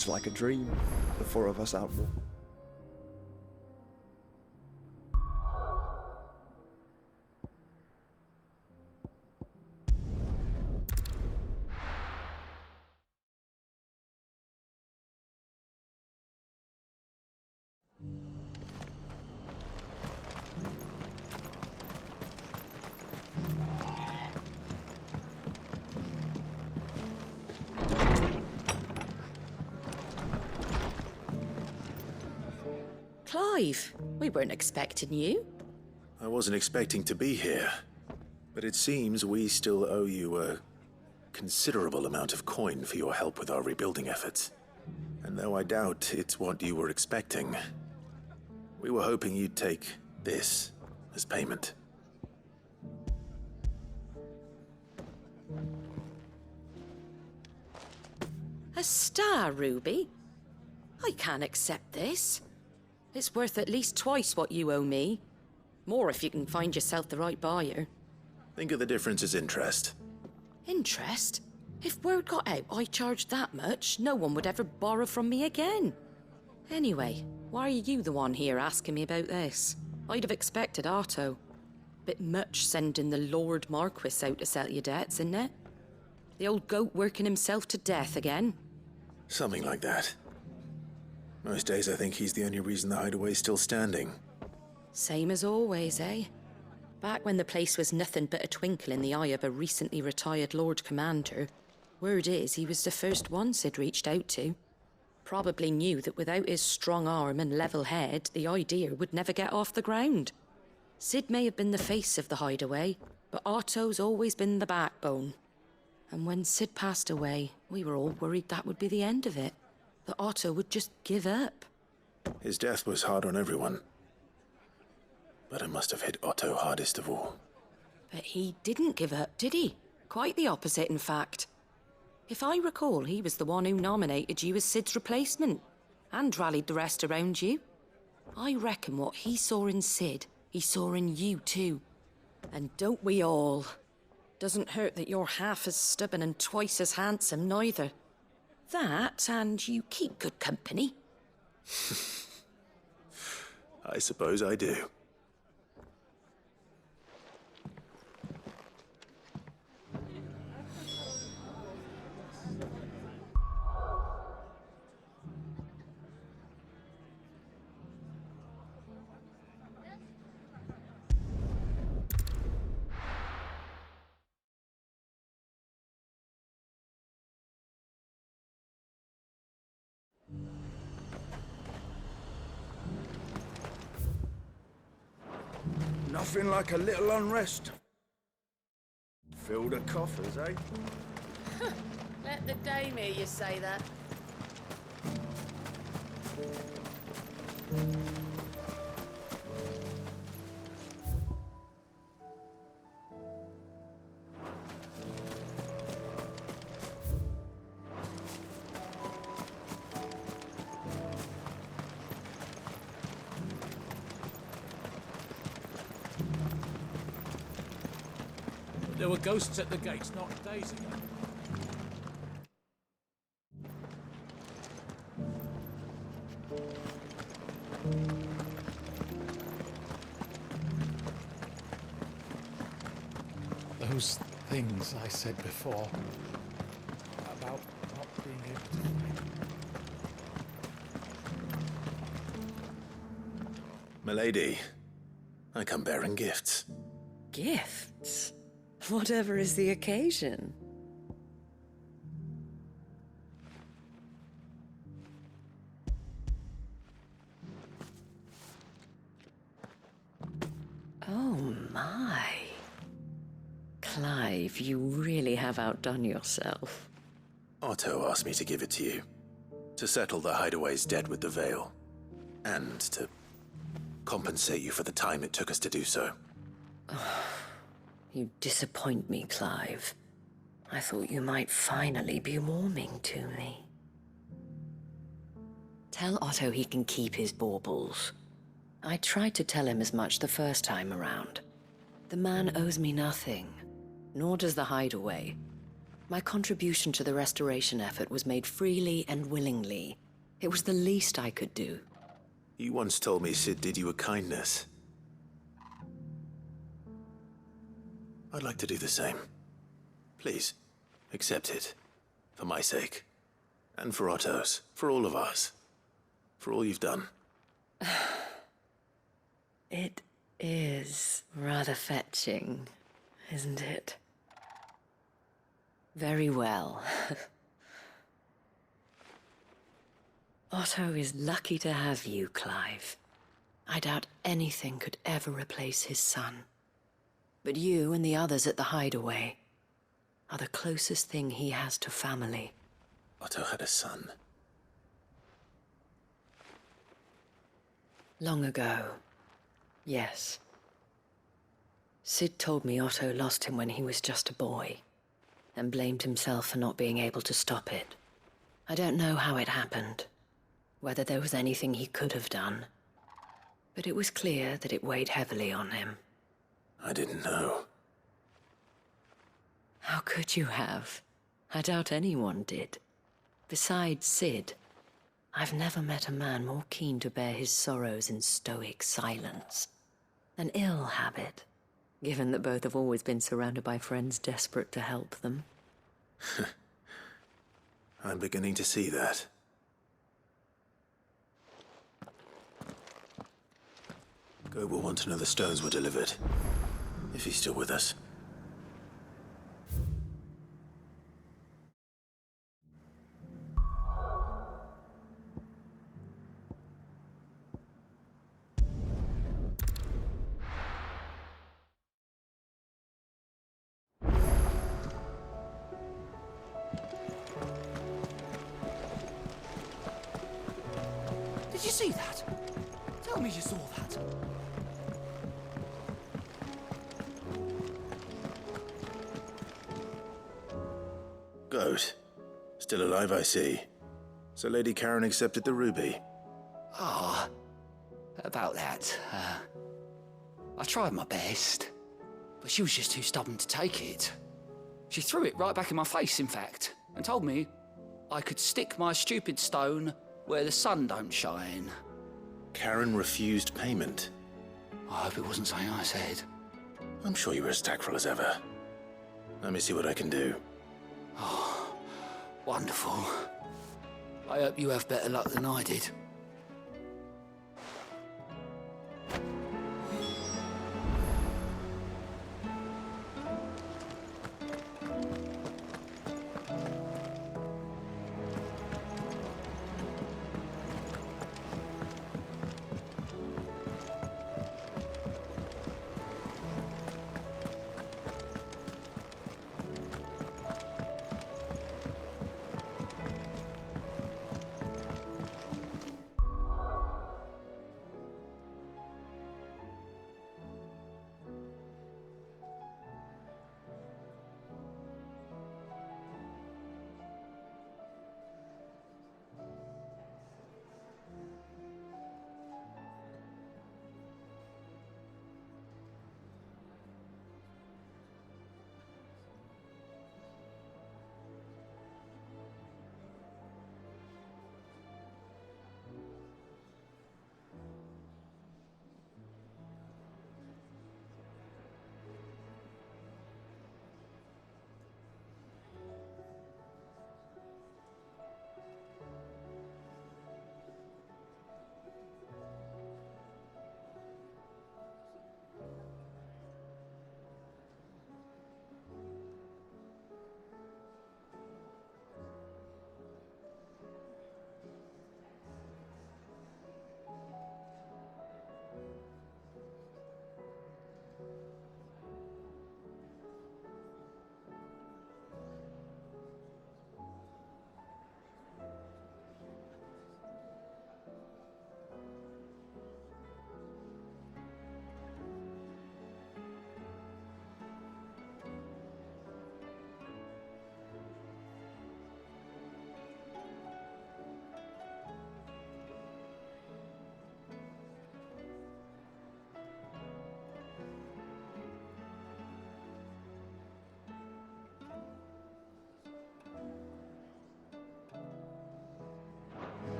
It's like a dream, the four of us out there. Clive, we weren't expecting you. I wasn't expecting to be here, but it seems we still owe you a considerable amount of coin for your help with our rebuilding efforts. And though I doubt it's what you were expecting, we were hoping you'd take this as payment. A star ruby? I can't accept this. It's worth at least twice what you owe me. More if you can find yourself the right buyer. Think of the difference as interest. Interest? If word got out I charged that much, no one would ever borrow from me again. Anyway, why are you the one here asking me about this? I'd have expected Otto. Bit much sending the Lord Marquis out to settle your debts, isn't it? The old goat working himself to death again? Something like that. Most days I think he's the only reason the hideaway's still standing. Same as always, eh? Back when the place was nothing but a twinkle in the eye of a recently retired Lord Commander, word is he was the first one Sid reached out to. Probably knew that without his strong arm and level head, the idea would never get off the ground. Sid may have been the face of the hideaway, but Otto's always been the backbone. And when Sid passed away, we were all worried that would be the end of it. That Otto would just give up. His death was hard on everyone. But it must have hit Otto hardest of all. But he didn't give up, did he? Quite the opposite, in fact. If I recall, he was the one who nominated you as Sid's replacement, and rallied the rest around you. I reckon what he saw in Sid, he saw in you too. And don't we all? Doesn't hurt that you're half as stubborn and twice as handsome, neither. That, and you keep good company. I suppose I do. Nothing like a little unrest. Fill the coffers, eh? Let the dame hear you say that. There were ghosts at the gates not days ago. Those things I said before about not being able to find. Milady, I come bearing gifts. Gifts? Whatever is the occasion. Oh my. Clive, you really have outdone yourself. Otto asked me to give it to you. To settle the hideaway's debt with the Veil. And to compensate you for the time it took us to do so. You disappoint me, Clive. I thought you might finally be warming to me. Tell Otto he can keep his baubles. I tried to tell him as much the first time around. The man owes me nothing, nor does the hideaway. My contribution to the restoration effort was made freely and willingly. It was the least I could do. You once told me Sid did you a kindness. I'd like to do the same. Please, accept it. For my sake. And for Otto's. For all of us. For all you've done. It is rather fetching, isn't it? Very well. Otto is lucky to have you, Clive. I doubt anything could ever replace his son. But you and the others at the hideaway are the closest thing he has to family. Otto had a son. Long ago, yes. Sid told me Otto lost him when he was just a boy, and blamed himself for not being able to stop it. I don't know how it happened, whether there was anything he could have done, but it was clear that it weighed heavily on him. I didn't know. How could you have? I doubt anyone did. Besides Sid, I've never met a man more keen to bear his sorrows in stoic silence. An ill habit, given that both have always been surrounded by friends desperate to help them. I'm beginning to see that. Gob will want to know the stones were delivered. If he's still with us. Did you see that? Tell me you saw that. Goat. Still alive, I see. So Lady Karen accepted the ruby. Ah, about that. I tried my best, but she was just too stubborn to take it. She threw it right back in my face, in fact, and told me I could stick my stupid stone where the sun don't shine. Karen refused payment. I hope it wasn't something I said. I'm sure you were as tactful as ever. Let me see what I can do. Oh, wonderful. I hope you have better luck than I did.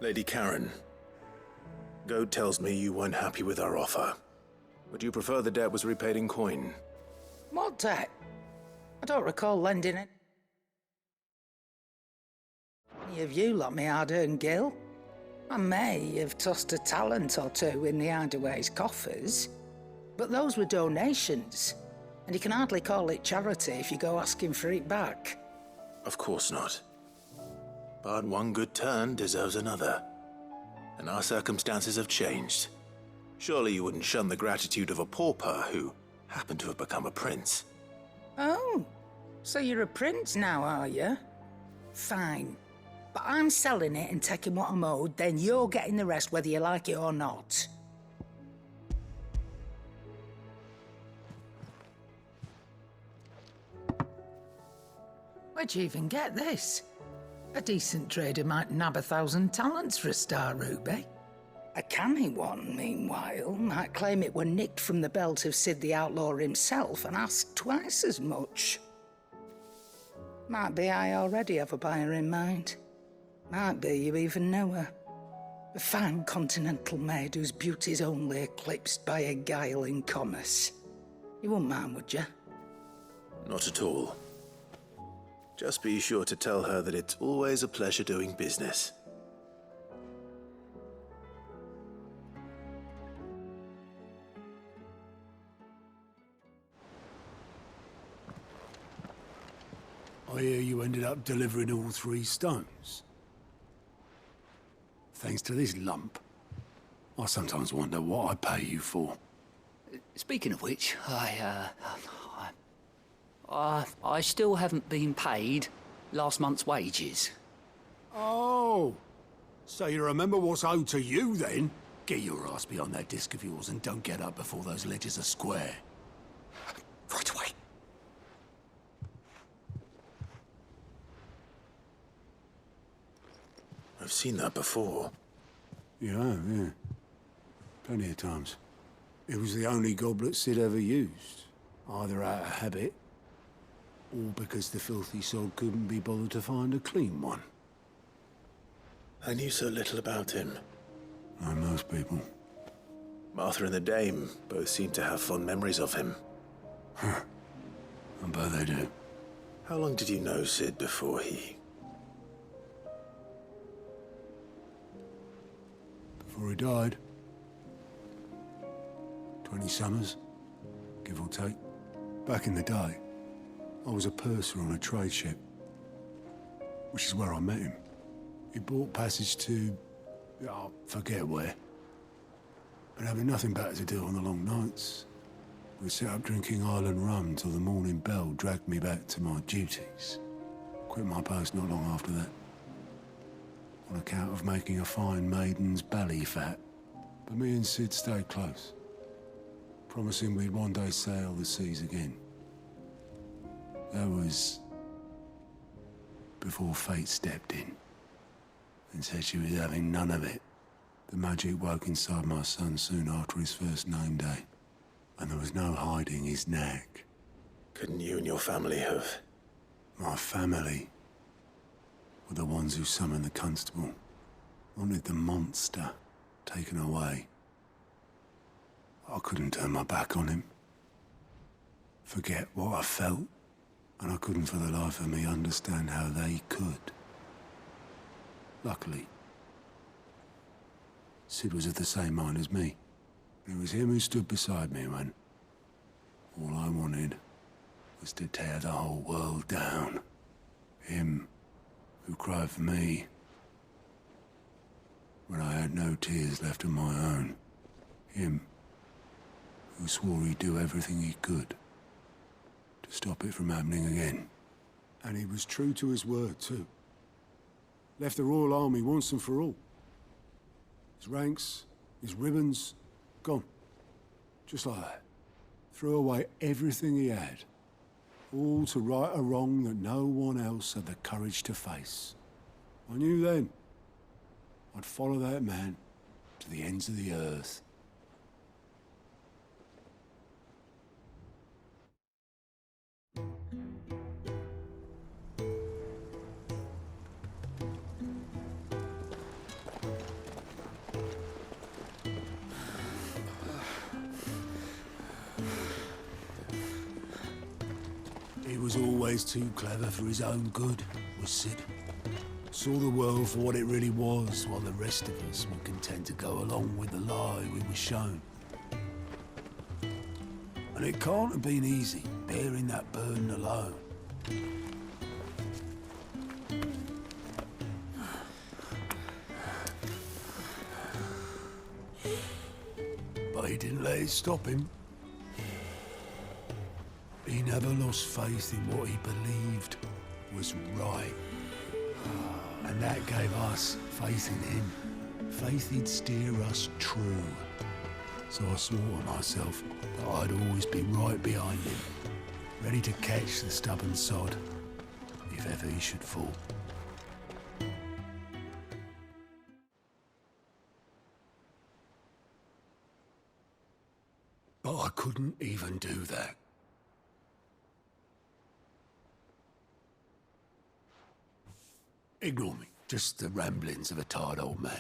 Lady Karen, Goad tells me you weren't happy with our offer. Would you prefer the debt was repaid in coin? What debt? I don't recall lending it. Any of you lot me hard-earned gil? I may have tossed a talent or two in the Hideaway's coffers, but those were donations, and you can hardly call it charity if you go asking for it back. Of course not. But one good turn deserves another. And our circumstances have changed. Surely you wouldn't shun the gratitude of a pauper who happened to have become a prince. Oh, so you're a prince now, are you? Fine. But I'm selling it and taking what I'm owed, then you're getting the rest whether you like it or not. Where'd you even get this? A decent trader might nab 1,000 talents for a star ruby. A canny one, meanwhile, might claim it were nicked from the belt of Sid the Outlaw himself and ask twice as much. Might be I already have a buyer in mind. Might be you even know her. A fine continental maid whose beauty's only eclipsed by a guile in commerce. You wouldn't mind, would you? Not at all. Just be sure to tell her that it's always a pleasure doing business. I hear you ended up delivering all 3 stones. Thanks to this lump. I sometimes wonder what I pay you for. Speaking of which, I still haven't been paid last month's wages. Oh, so you remember what's owed to you then? Get your ass behind that disc of yours and don't get up before those ledgers are square. Right away. I've seen that before. You have, yeah. Plenty of times. It was the only goblet Sid ever used. Either out of habit, or because the filthy sod couldn't be bothered to find a clean one. I knew so little about him. Like most people. Martha and the Dame both seem to have fond memories of him. I bet they do. How long did you know Sid before he... Before he died. 20 summers, give or take. Back in the day, I was a purser on a trade ship, which is where I met him. He bought passage to... I forget where. But having nothing better to do on the long nights, we set up drinking island rum till the morning bell dragged me back to my duties. Quit my post not long after that. On account of making a fine maiden's belly fat. But me and Sid stayed close, promising we'd one day sail the seas again. That was before fate stepped in and said she was having none of it. The magic woke inside my son soon after his first name day, and there was no hiding his knack. Couldn't you and your family have... My family were the ones who summoned the constable, wanted the monster taken away. I couldn't turn my back on him, forget what I felt, and I couldn't for the life of me understand how they could. Luckily, Sid was of the same mind as me. It was him who stood beside me when all I wanted was to tear the whole world down. Him who cried for me when I had no tears left of my own. Him who swore he'd do everything he could to stop it from happening again. And he was true to his word, too. Left the Royal Army once and for all. His ranks, his ribbons, gone. Just like that. Threw away everything he had. All to right a wrong that no one else had the courage to face. I knew then I'd follow that man to the ends of the earth. always too clever for his own good, was Sid. Saw the world for what it really was, while the rest of us were content to go along with the lie we were shown. And it can't have been easy, bearing that burden alone. But he didn't let it stop him. He never lost faith in what he believed was right. And that gave us faith in him. Faith he'd steer us true. So I swore to myself that I'd always be right behind him, ready to catch the stubborn sod, if ever he should fall. But I couldn't even do that. Ignore me. Just the ramblings of a tired old man.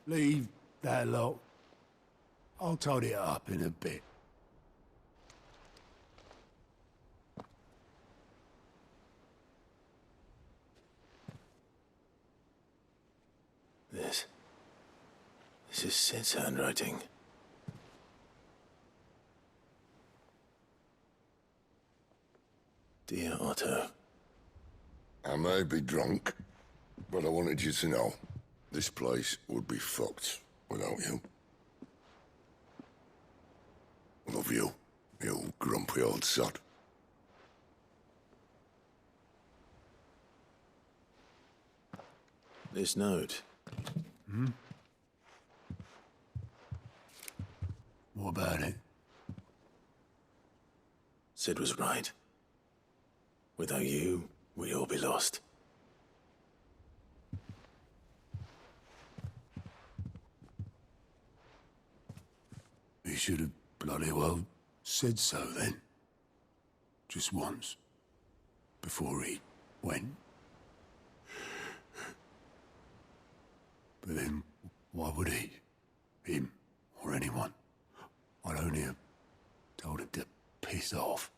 Leave that lot. I'll tidy it up in a bit. This is Sid's handwriting. Dear Otto. I may be drunk, but I wanted you to know this place would be fucked without you. Love you, you grumpy old sod. This note. What about it? Sid was right. Without you, we'd all be lost. He should have bloody well said so then. Just once. Before he went. But then, why would he? Him, or anyone? I'd only have told him to piss off.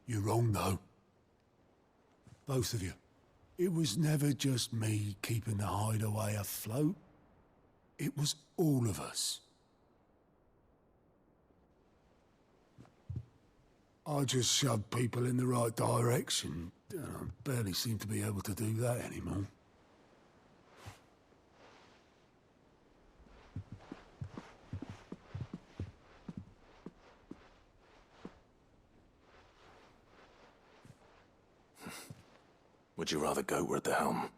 You're wrong, though. Both of you. It was never just me keeping the hideaway afloat. It was all of us. I just shoved people in the right direction. I barely seem to be able to do that anymore. Would you rather goat were at the helm?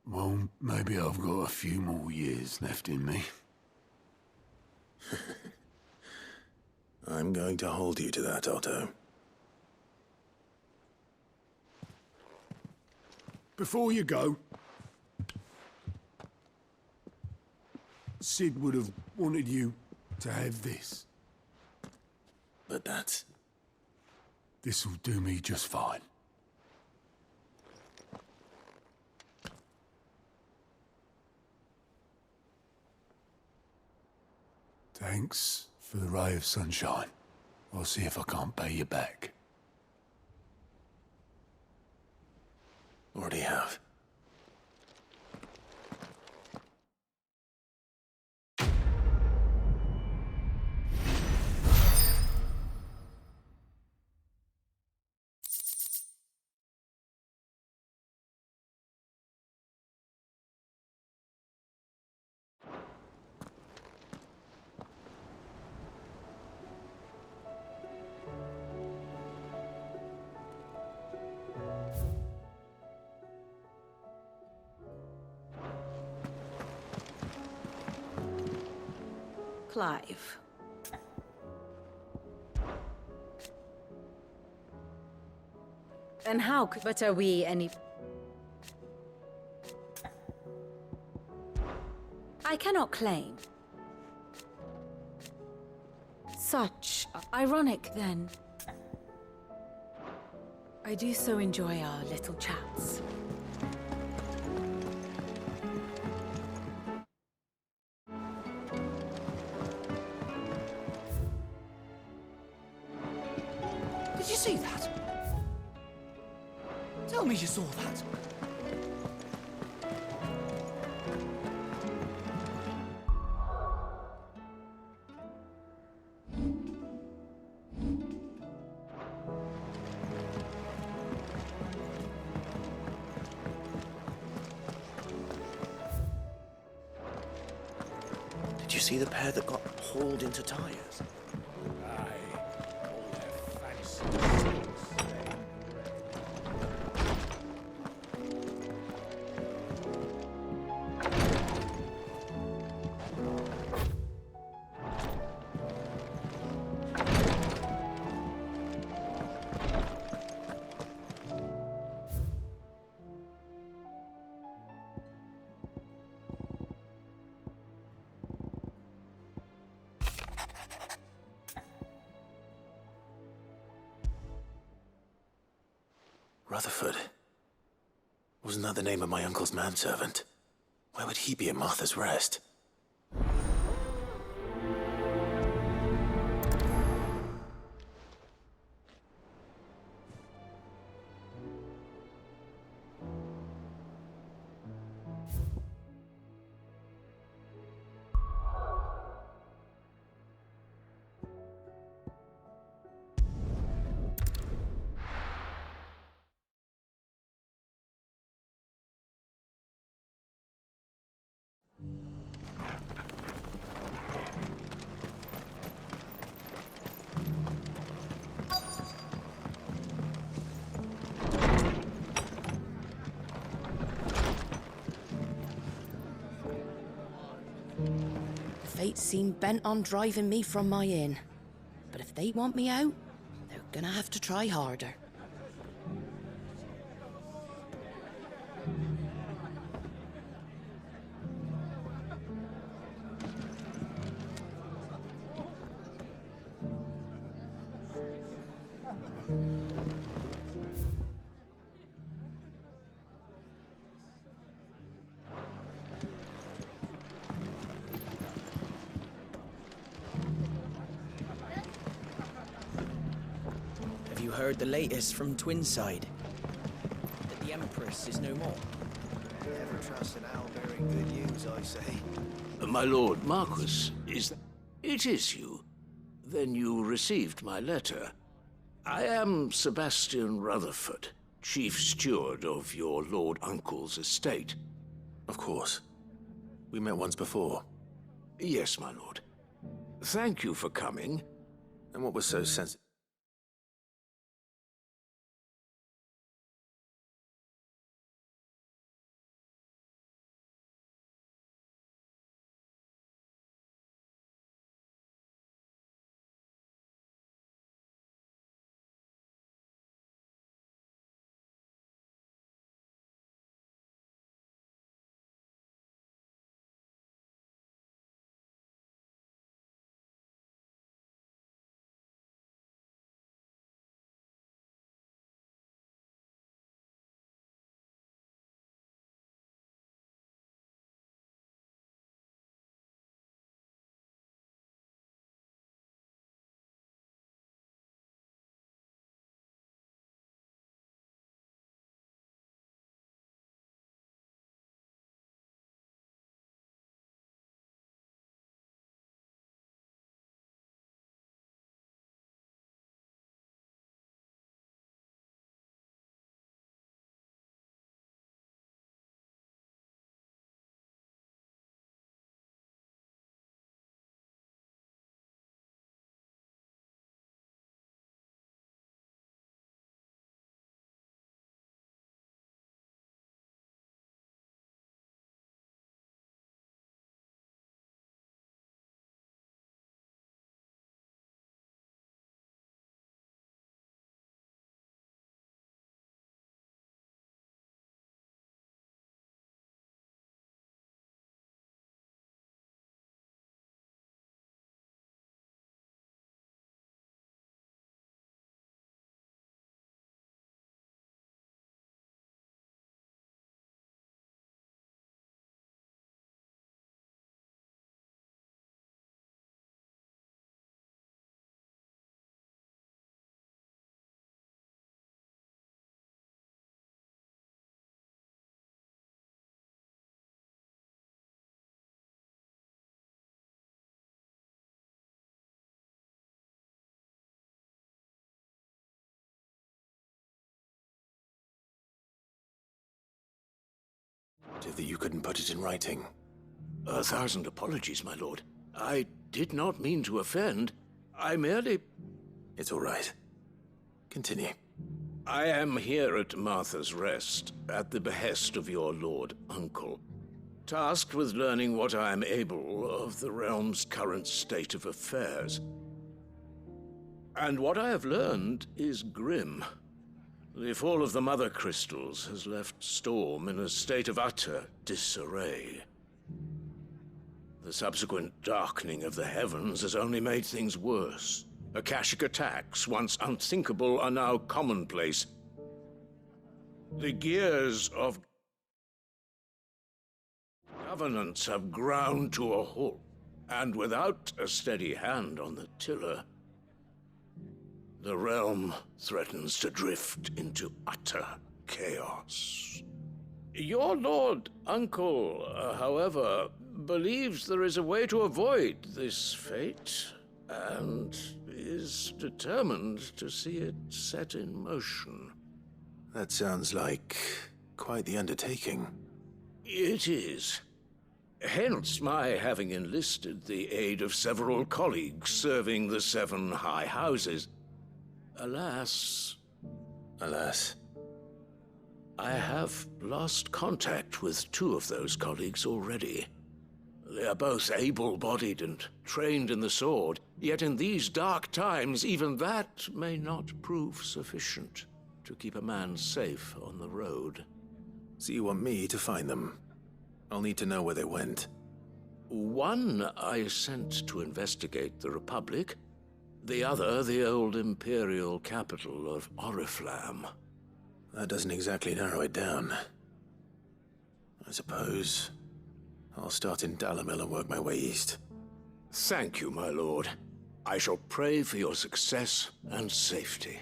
Well, maybe I've got a few more years left in me. I'm going to hold you to that, Otto. Before you go, Sid would have wanted you to have this. But that's... This'll do me just fine. Thanks for the ray of sunshine. I'll see if I can't pay you back. Already have. Clive. And how could... But are we any... I cannot claim. Such... ironic, then. I do so enjoy our little chats. Did you see that? Tell me you saw that. Did you see the pair that got hauled into tires? Aye, all their fancy things. Rutherford. Wasn't that the name of my uncle's manservant? Where would he be at Martha's Rest? Fate seem bent on driving me from my inn. But if they want me out, they're gonna have to try harder. Have you heard the latest from Twinside? That the Empress is no more? Never trust an owl bearing good news, I say. My lord Marquis, it is you? Then you received my letter. I am Sebastian Rutherford, chief steward of your lord uncle's estate. Of course. We met once before. Yes, my lord. Thank you for coming. And what was so sensitive? that you couldn't put it in writing. 1,000 apologies, my lord. I did not mean to offend. I merely... It's all right. Continue. I am here at Martha's Rest, at the behest of your lord uncle, tasked with learning what I am able of the realm's current state of affairs. And what I have learned is grim. The fall of the Mother Crystals has left Storm in a state of utter disarray. The subsequent darkening of the heavens has only made things worse. Akashic attacks, once unthinkable, are now commonplace. The gears of governance have ground to a halt, and without a steady hand on the tiller, the realm threatens to drift into utter chaos. Your lord uncle, however, believes there is a way to avoid this fate, and is determined to see it set in motion. That sounds like quite the undertaking. It is. Hence my having enlisted the aid of several colleagues serving the 7 high houses. Alas, I have lost contact with 2 of those colleagues already. They are both able-bodied and trained in the sword, yet in these dark times, even that may not prove sufficient to keep a man safe on the road. So you want me to find them? I'll need to know where they went. One I sent to investigate the Republic, the other the old Imperial capital of Oriflamme. That doesn't exactly narrow it down. I suppose I'll start in Dalamil and work my way east. Thank you, my lord. I shall pray for your success and safety.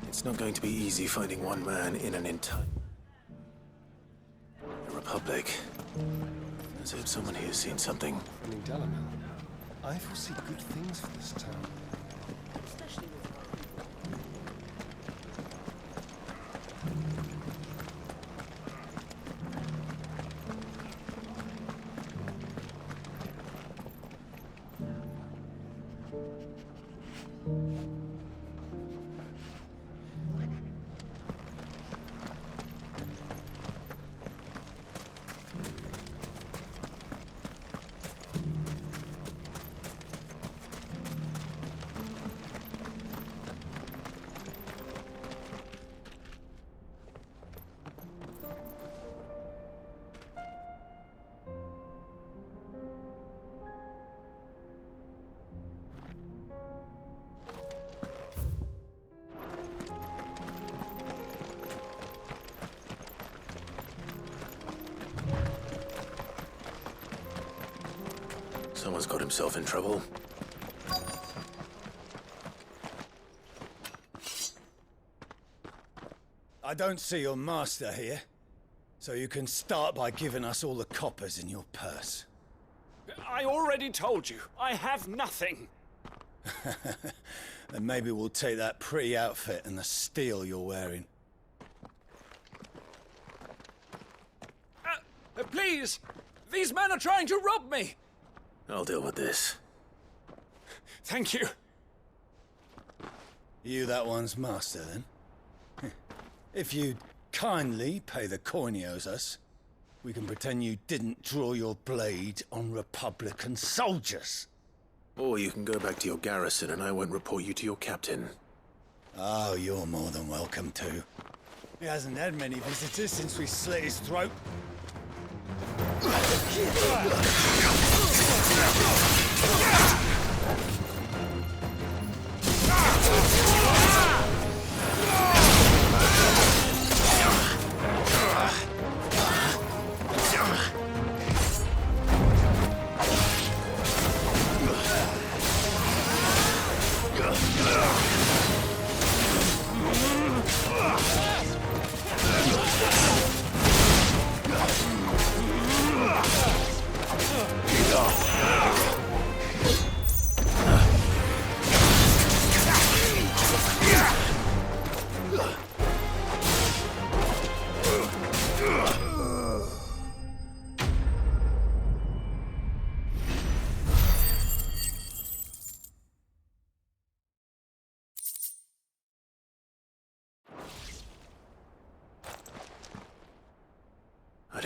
It's not going to be easy finding one man in an entire Republic. Let's hope someone here's seen something. In Dalamil, I foresee good things for this town. Someone's got himself in trouble. I don't see your master here, so you can start by giving us all the coppers in your purse. I already told you, I have nothing. Then maybe we'll take that pretty outfit and the steel you're wearing. Please! These men are trying to rob me! I'll deal with this. Thank you. You that one's master, then? If you'd kindly pay the coin he owes us, we can pretend you didn't draw your blade on Republican soldiers. Or you can go back to your garrison and I won't report you to your captain. Oh, you're more than welcome to. He hasn't had many visitors since we slit his throat.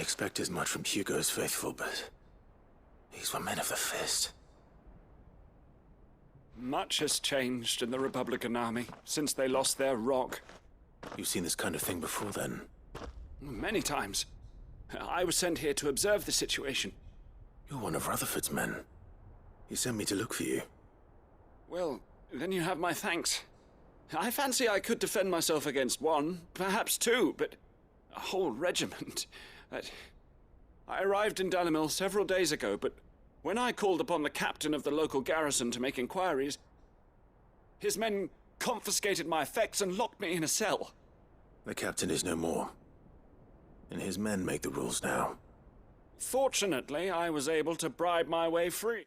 expect as much from Hugo's faithful, but these were men of the fist. Much has changed in the Republican army since they lost their rock. You've seen this kind of thing before, then? Many times. I was sent here to observe the situation. You're one of Rutherford's men. He sent me to look for you. Well, then you have my thanks. I fancy I could defend myself against one, perhaps two, but a whole regiment. I arrived in Dalimil several days ago, but when I called upon the captain of the local garrison to make inquiries, his men confiscated my effects and locked me in a cell. The captain is no more, and his men make the rules now. Fortunately, I was able to bribe my way free.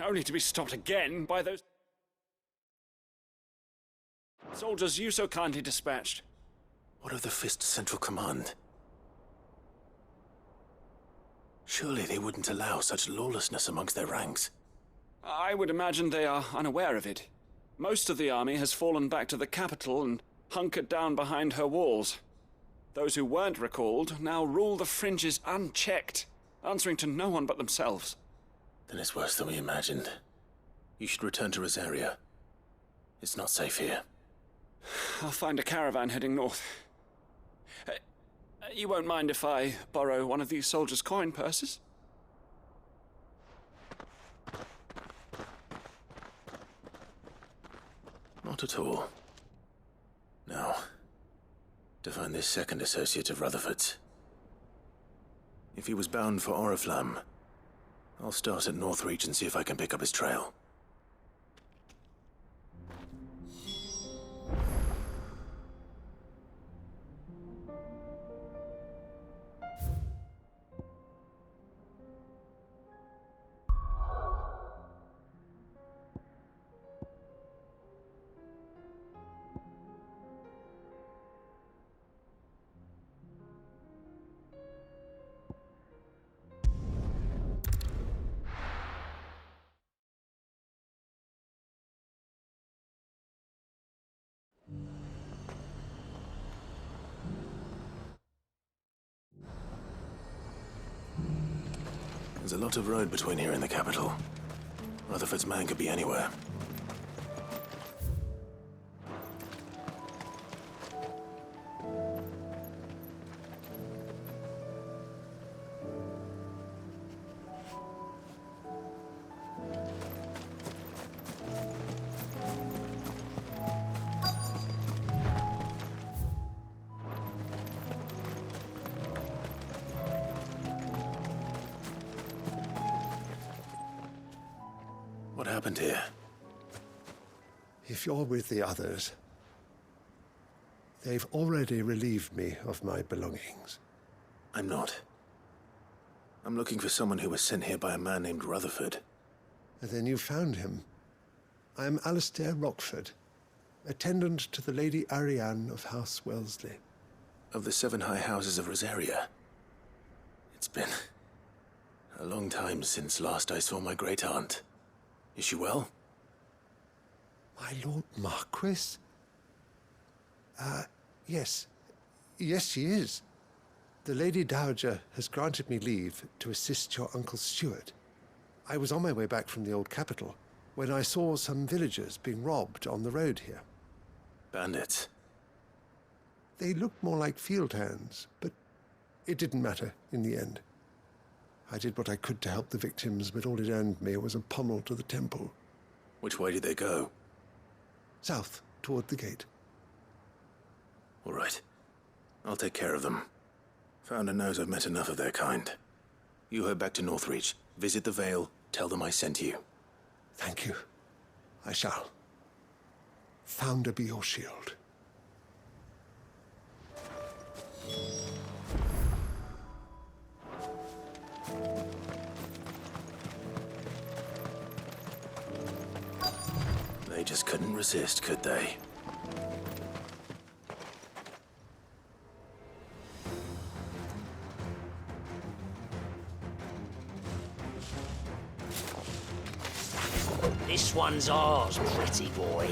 Only to be stopped again by those soldiers you so kindly dispatched. What of the Fist Central Command? Surely they wouldn't allow such lawlessness amongst their ranks. I would imagine they are unaware of it. Most of the army has fallen back to the capital and hunkered down behind her walls. Those who weren't recalled now rule the fringes unchecked, answering to no one but themselves. Then it's worse than we imagined. You should return to Rosaria. It's not safe here. I'll find a caravan heading north. You won't mind if I borrow one of these soldiers' coin purses? Not at all. Now, to find this second associate of Rutherford's. If he was bound for Oriflamme, I'll start at Northreach and see if I can pick up his trail. There's a lot of road between here and the capital. Rutherford's man could be anywhere. What happened here? If you're with the others, they've already relieved me of my belongings. I'm not. I'm looking for someone who was sent here by a man named Rutherford. And then you found him. I am Alistair Rockford, attendant to the Lady Ariane of House Wellesley. Of the 7 high houses of Rosaria. It's been a long time since last I saw my great-aunt. Is she well? My Lord Marquis? Yes. Yes, she is. The Lady Dowager has granted me leave to assist your Uncle Stuart. I was on my way back from the old capital when I saw some villagers being robbed on the road here. Bandits? They looked more like field hands, but it didn't matter in the end. I did what I could to help the victims, but all it earned me was a pommel to the temple. Which way did they go? South, toward the gate. All right. I'll take care of them. Founder knows I've met enough of their kind. You head back to Northreach, visit the Vale, tell them I sent you. Thank you. I shall. Founder be your shield. They just couldn't resist, could they? This one's ours, pretty boy.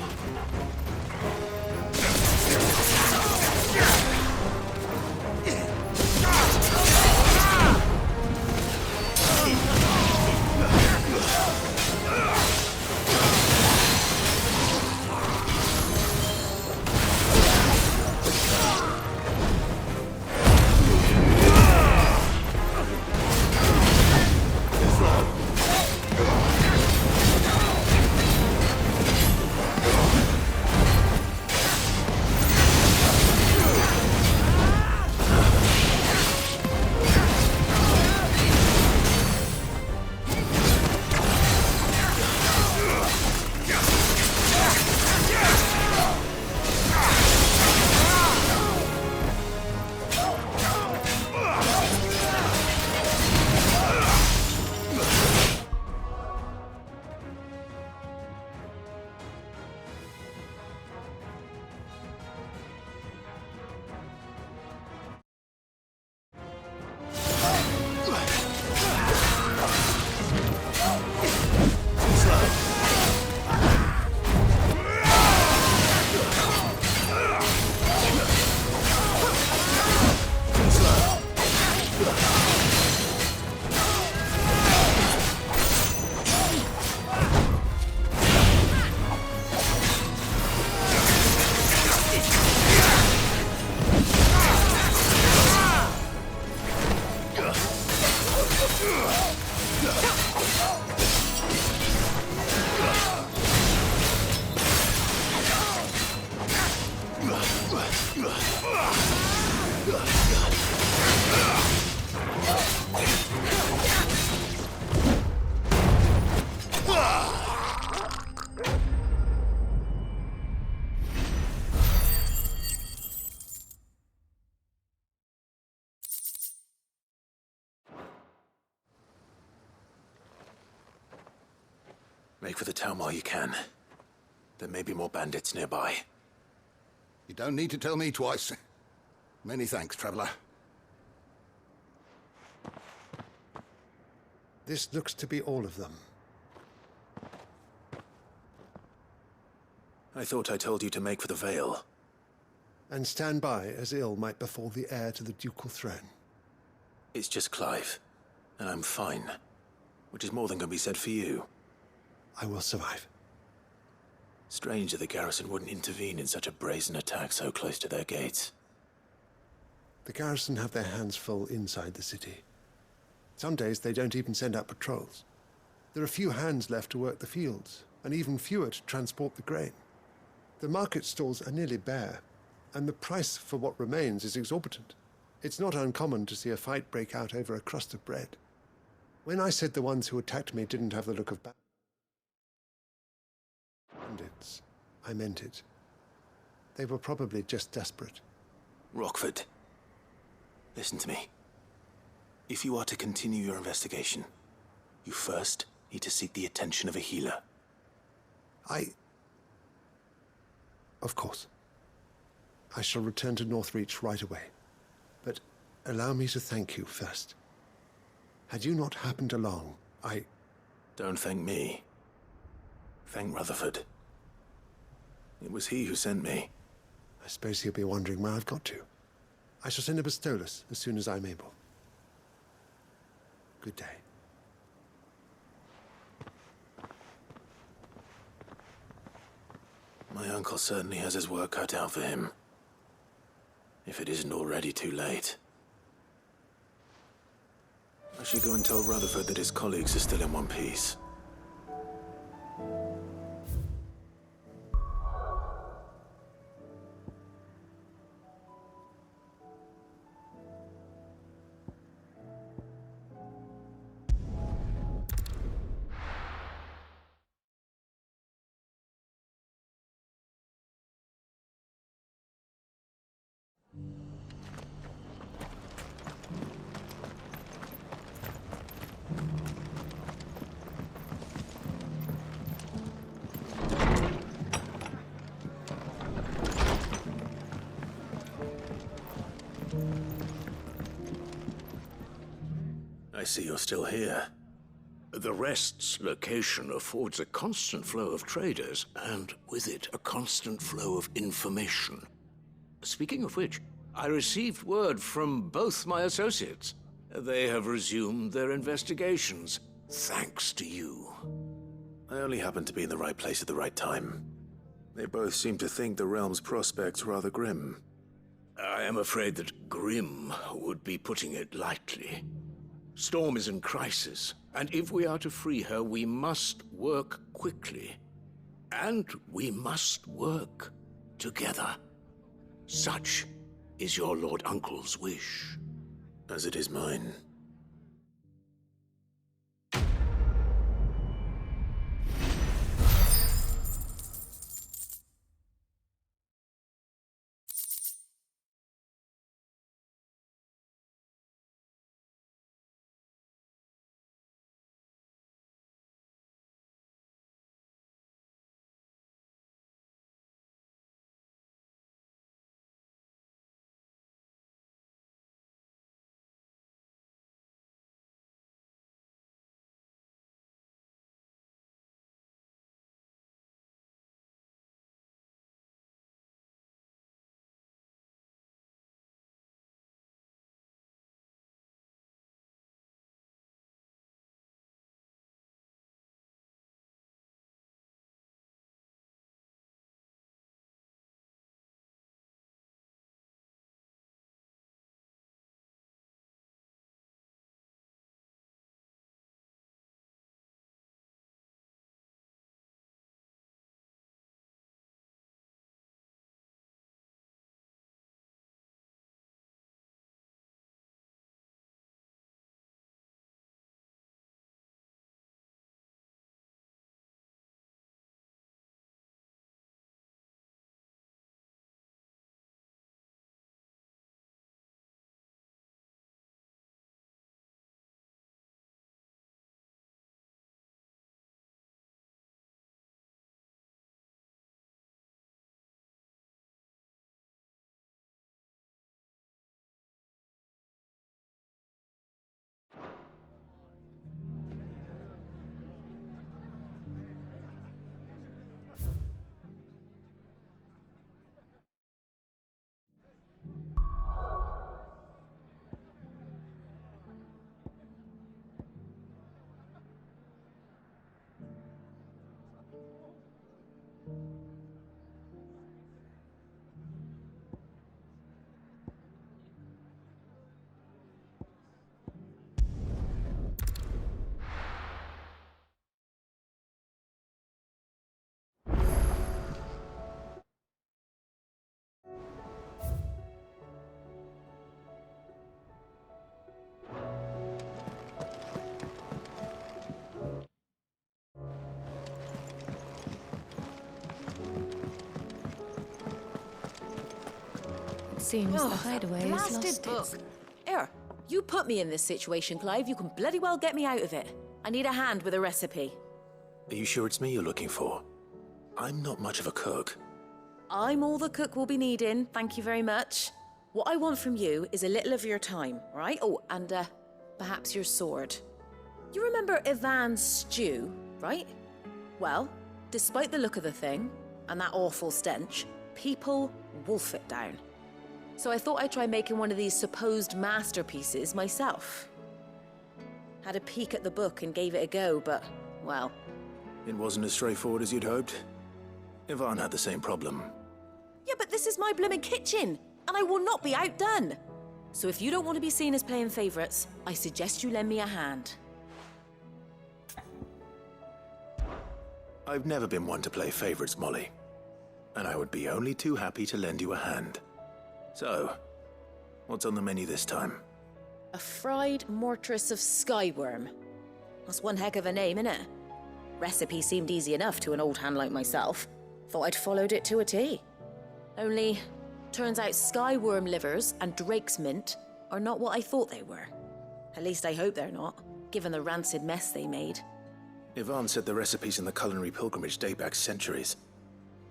Make for the town while you can. There may be more bandits nearby. You don't need to tell me twice. Many thanks, traveler. This looks to be all of them. I thought I told you to make for the Vale. And stand by as ill might befall the heir to the ducal throne. It's just Clive, and I'm fine. Which is more than can be said for you. I will survive. Strange that the garrison wouldn't intervene in such a brazen attack so close to their gates. The garrison have their hands full inside the city. Some days they don't even send out patrols. There are few hands left to work the fields, and even fewer to transport the grain. The market stalls are nearly bare, and the price for what remains is exorbitant. It's not uncommon to see a fight break out over a crust of bread. When I said the ones who attacked me didn't have the look of bandits, I meant it. They were probably just desperate. Rockford, listen to me. If you are to continue your investigation, you first need to seek the attention of a healer. Of course. I shall return to Northreach right away. But allow me to thank you first. Had you not happened along, Don't thank me. Thank Rutherford. It was he who sent me. I suppose he'll be wondering where I've got to. I shall send a pistolus as soon as I'm able. Good day. My uncle certainly has his work cut out for him. If it isn't already too late. I should go and tell Rutherford that his colleagues are still in one piece. I see you're still here. The Rest's location affords a constant flow of traders, and with it, a constant flow of information. Speaking of which, I received word from both my associates. They have resumed their investigations, thanks to you. I only happened to be in the right place at the right time. They both seem to think the realm's prospects rather grim. I am afraid that grim would be putting it lightly. Storm is in crisis, and if we are to free her, we must work quickly. And we must work together. Such is your Lord Uncle's wish. As it is mine. Seems the hideaway has blasted lost book. its... Here, you put me in this situation, Clive. You can bloody well get me out of it. I need a hand with a recipe. Are you sure it's me you're looking for? I'm not much of a cook. I'm all the cook will be needing, thank you very much. What I want from you is a little of your time, right? Oh, and perhaps your sword. You remember Ivan's stew, right? Well, despite the look of the thing, and that awful stench, people wolf it down. So I thought I'd try making one of these supposed masterpieces myself. Had a peek at the book and gave it a go, but, well... It wasn't as straightforward as you'd hoped. Yvonne had the same problem. Yeah, but this is my blimmin' kitchen, and I will not be outdone. So if you don't want to be seen as playing favourites, I suggest you lend me a hand. I've never been one to play favourites, Molly. And I would be only too happy to lend you a hand. So, what's on the menu this time? A fried mortress of skyworm. That's one heck of a name, innit? Recipe seemed easy enough to an old hand like myself. Thought I'd followed it to a T. Only, turns out skyworm livers and drake's mint are not what I thought they were. At least I hope they're not, given the rancid mess they made. Yvonne said the recipes in the culinary pilgrimage date back centuries.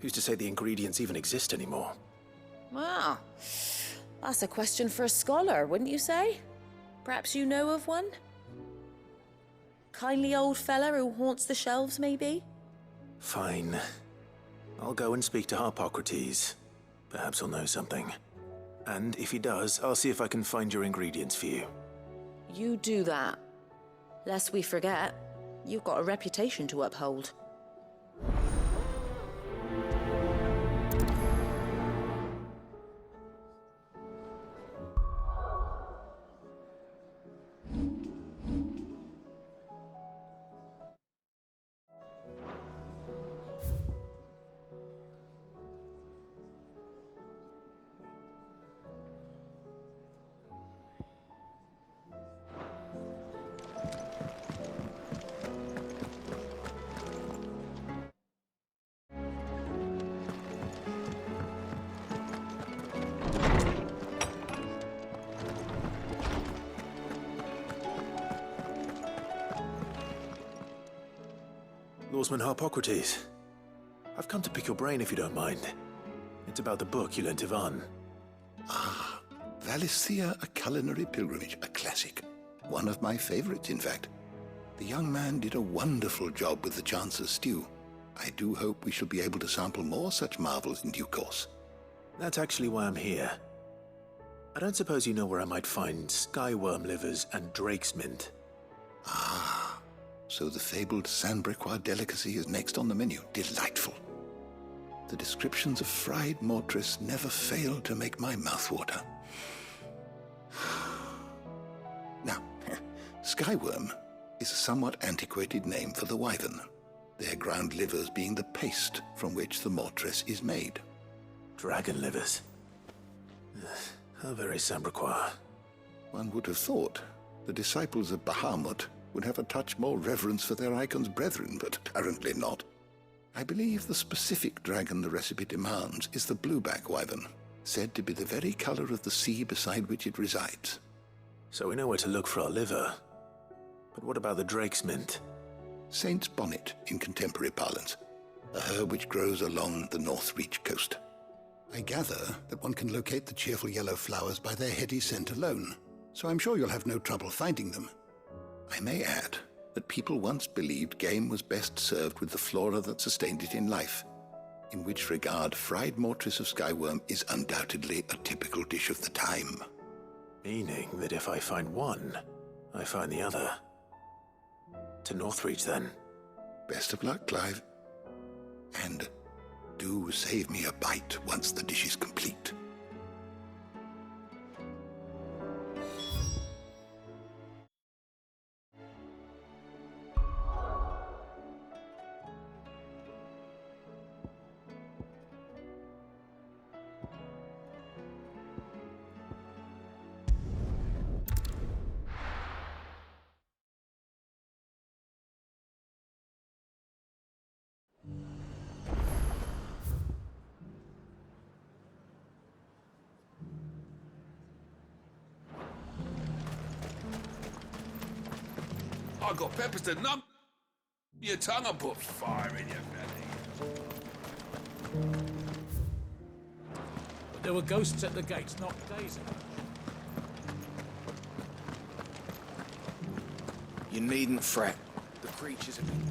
Who's to say the ingredients even exist anymore? Well, that's a question for a scholar, wouldn't you say? Perhaps you know of one? Kindly old fella who haunts the shelves, maybe? Fine. I'll go and speak to Harpocrates. Perhaps he'll know something. And if he does, I'll see if I can find your ingredients for you. You do that. Lest we forget, you've got a reputation to uphold. Lawsman Harpocrates. I've come to pick your brain if you don't mind. It's about the book you lent Yvonne. Ah, Valisthea, a culinary pilgrimage, a classic. One of my favorites, in fact. The young man did a wonderful job with the Chance's stew. I do hope we shall be able to sample more such marvels in due course. That's actually why I'm here. I don't suppose you know where I might find skyworm livers and drake's mint. Ah, so the fabled Sandbrequois delicacy is next on the menu. Delightful. The descriptions of fried mortress never fail to make my mouth water. Now, skyworm is a somewhat antiquated name for the wyvern, their ground livers being the paste from which the mortress is made. Dragon livers. How very Sandbrequois. One would have thought the disciples of Bahamut would have a touch more reverence for their icon's brethren, but apparently not. I believe the specific dragon the recipe demands is the blueback wyvern, said to be the very color of the sea beside which it resides. So we know where to look for our liver. But what about the drake's mint? Saint's bonnet in contemporary parlance, a herb which grows along the North Reach coast. I gather that one can locate the cheerful yellow flowers by their heady scent alone, so I'm sure you'll have no trouble finding them. I may add that people once believed game was best served with the flora that sustained it in life, in which regard fried mortress of skyworm is undoubtedly a typical dish of the time. Meaning that if I find one, I find the other. To Northreach, then. Best of luck, Clive. And do save me a bite once the dish is complete. I got peppers to numb your tongue and put fire in your belly. But there were ghosts at the gates not days ago. You needn't fret. The creatures have been...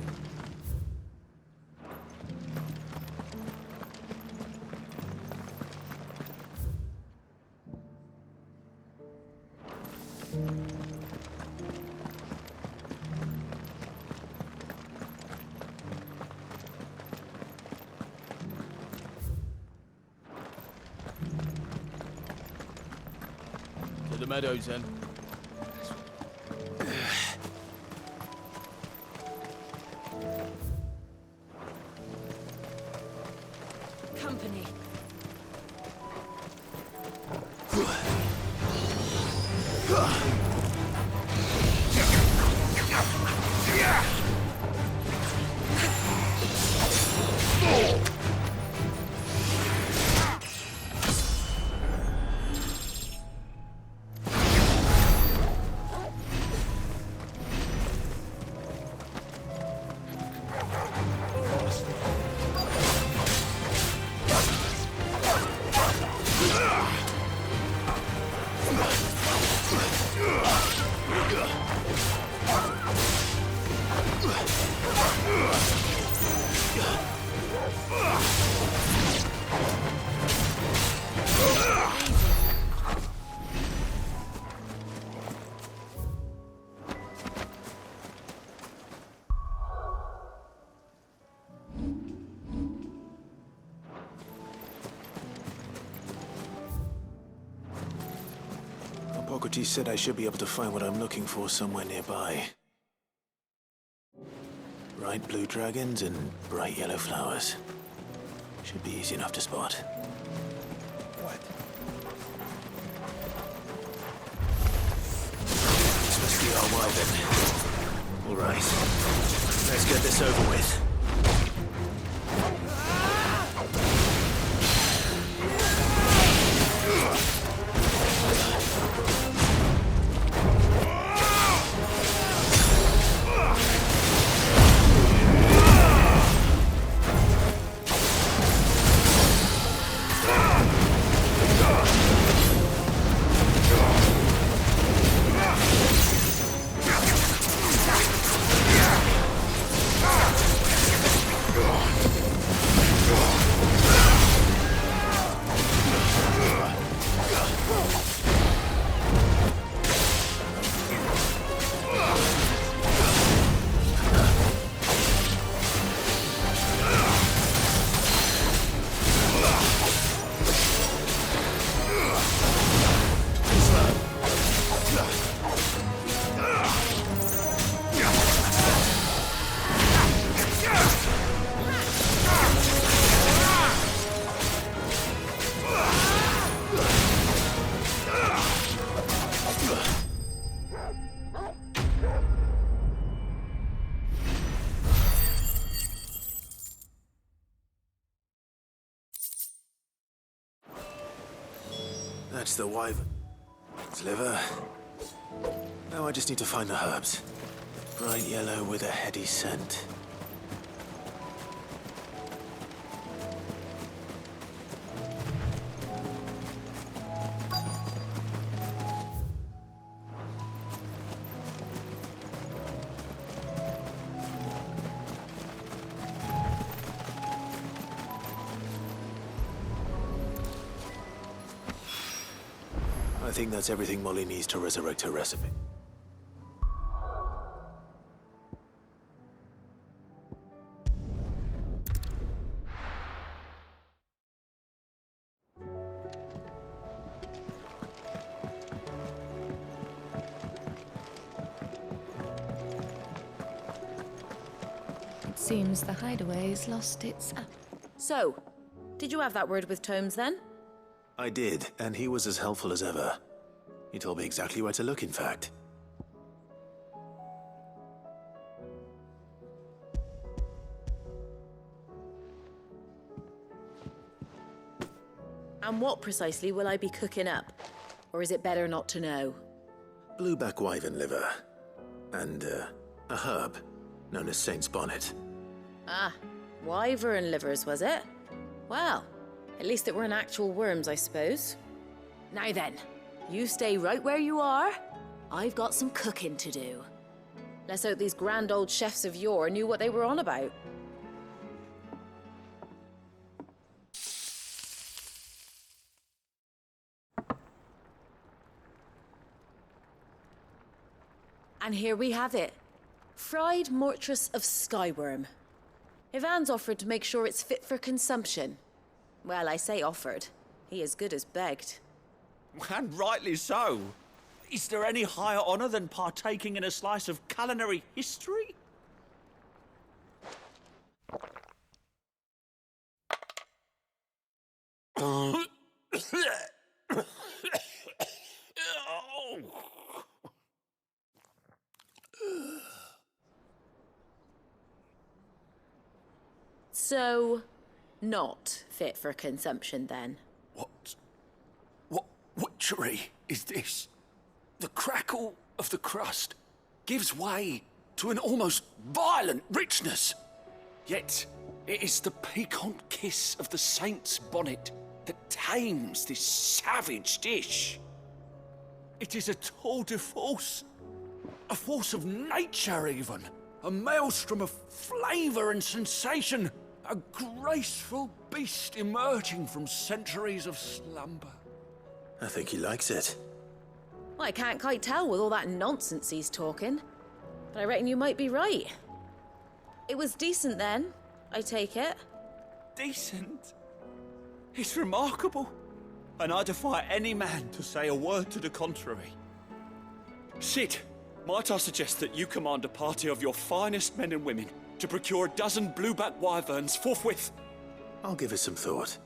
the meadows then. Company. Hippocrates said I should be able to find what I'm looking for somewhere nearby. Bright blue dragons and bright yellow flowers. Should be easy enough to spot. What? This must be our wyvern. All right. Let's get this over with. That's the wyvern's liver. Now I just need to find the herbs. Bright yellow with a heady scent. I think that's everything Molly needs to resurrect her recipe. It seems the hideaway's lost its... So, did you have that word with Tomes then? I did, and he was as helpful as ever. He told me exactly where to look, in fact. And what precisely will I be cooking up? Or is it better not to know? Blueback wyvern liver. And, a herb known as Saint's Bonnet. Ah, wyvern livers, was it? Well, at least it weren't actual worms, I suppose. Now then, you stay right where you are. I've got some cooking to do. Let's hope these grand old chefs of yore knew what they were on about. And here we have it. Fried mortress of skyworm. Ivan's offered to make sure it's fit for consumption. Well, I say offered. He as good as begged. And rightly so. Is there any higher honour than partaking in a slice of culinary history? So, not fit for consumption then? What witchery is this? The crackle of the crust gives way to an almost violent richness. Yet, it is the piquant kiss of the saint's bonnet that tames this savage dish. It is a tour de force, a force of nature even, a maelstrom of flavour and sensation, a graceful beast emerging from centuries of slumber. I think he likes it. Well, I can't quite tell with all that nonsense he's talking, but I reckon you might be right. It was decent then, I take it. Decent? It's remarkable, and I defy any man to say a word to the contrary. Sid, might I suggest that you command a party of your finest men and women to procure a dozen blueback wyverns forthwith? I'll give it some thought.